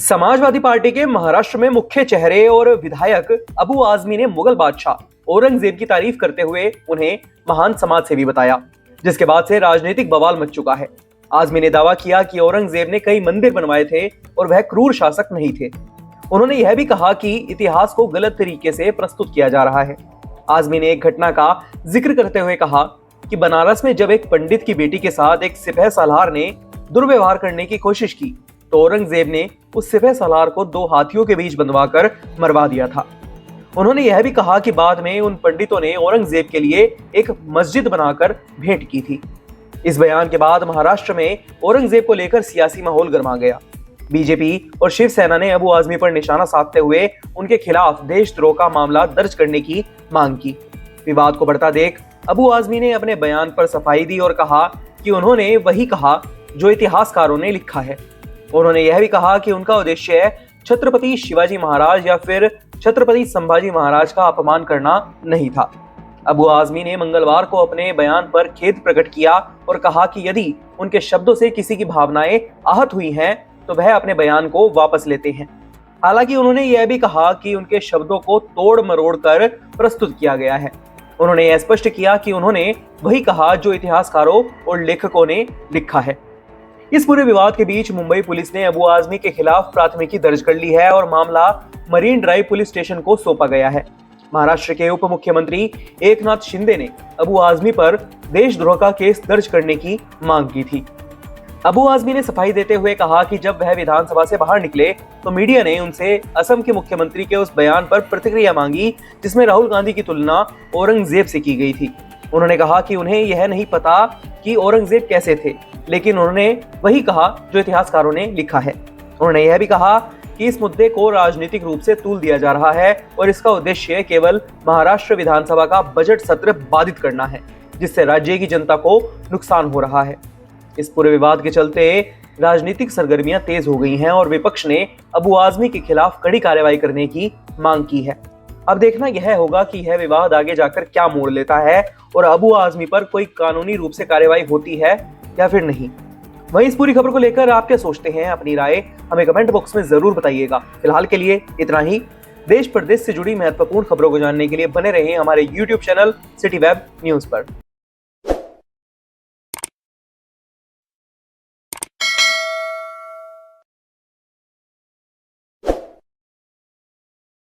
Samajwadi party के महाराष्ट्र में मुख्य चेहरे और विधायक अबू आजमी ने मुगल बादशाह औरंगजेब की तारीफ करते हुए उन्हें महान समाज सेवी बताया, जिसके बाद से राजनीतिक बवाल मच चुका है। आजमी ने दावा किया कि औरंगजेब ने कई मंदिर बनवाए थे और वह क्रूर शासक नहीं थे। उन्होंने यह भी कहा कि इतिहास को गलत तरीके से प्रस्तुत किया जा रहा है। आजमी ने एक घटना का जिक्र करते हुए कहा कि बनारस में जब एक पंडित की बेटी के साथ एक सिपह सालार ने दुर्व्यवहार करने की कोशिश की तो औरंगजेब ने उस सिपह सालार को 2 हाथियों के बीच बंधवाकर मरवा दिया था। उन्होंने यह भी कहा कि बाद में उन पंडितों ने औरंगजेब के लिए एक मस्जिद बनाकर भेंट की थी। इस बयान के बाद महाराष्ट्र में औरंगजेब को लेकर सियासी माहौल गर्मा गया। बीजेपी और शिवसेना ने अबू आजमी पर निशाना साधते हुए उनके खिलाफ देशद्रोह का मामला दर्ज करने की मांग की। विवाद को बढ़ता देख अबू आजमी ने अपने बयान पर सफाई दी और कहा कि उन्होंने वही कहा जो इतिहासकारों ने लिखा है। उन्होंने यह भी कहा कि उनका उद्देश्य छत्रपति शिवाजी महाराज या फिर छत्रपति संभाजी महाराज का अपमान करना नहीं था। अबू आजमी ने मंगलवार को अपने बयान पर खेद प्रकट किया और कहा कि यदि उनके शब्दों से किसी की भावनाएं आहत हुई हैं तो वह अपने बयान को वापस लेते हैं। हालांकि उन्होंने यह भी कहा कि उनके शब्दों को तोड़ मरोड़ कर प्रस्तुत किया गया है। उन्होंने यह स्पष्ट किया कि उन्होंने वही कहा जो इतिहासकारों और लेखकों ने लिखा है। इस पूरे विवाद के बीच मुंबई पुलिस ने अबू आजमी के खिलाफ प्राथमिकी दर्ज कर ली है और मामला मरीन ड्राइव पुलिस स्टेशन को सौंपा गया है। महाराष्ट्र के उप मुख्यमंत्री एकनाथ शिंदे ने अबू आजमी पर देशद्रोह का केस दर्ज करने की मांग की थी। अबू आजमी ने सफाई देते हुए कहा कि जब वह विधानसभा से बाहर निकले तो मीडिया ने उनसे असम के मुख्यमंत्री के उस बयान पर प्रतिक्रिया मांगी जिसमें राहुल गांधी की तुलना औरंगजेब से की गई थी। उन्होंने कहा कि उन्हें यह नहीं पता कि औरंगजेब कैसे थे, लेकिन उन्होंने वही कहा जो इतिहासकारों ने लिखा है। उन्होंने यह भी कहा कि इस मुद्दे को राजनीतिक रूप से तूल दिया जा रहा है और इसका उद्देश्य केवल महाराष्ट्र विधानसभा का बजट सत्र बाधित करना है, जिससे राज्य की जनता को नुकसान हो रहा है। इस पूरे विवाद के चलते राजनीतिक सरगर्मियां तेज हो गई हैं और विपक्ष ने अबू आजमी के खिलाफ कड़ी कार्रवाई करने की मांग की है। अब देखना यह होगा कि यह विवाद आगे जाकर क्या मोड़ लेता है और अबू आजमी पर कोई कानूनी रूप से कार्रवाई होती है या फिर नहीं। वहीं इस पूरी खबर को लेकर आप क्या सोचते हैं, अपनी राय हमें कमेंट बॉक्स में जरूर बताइएगा। फिलहाल के लिए इतना ही। देश प्रदेश से जुड़ी महत्वपूर्ण खबरों को जानने के लिए बने रहें हमारे YouTube channel city web news पर।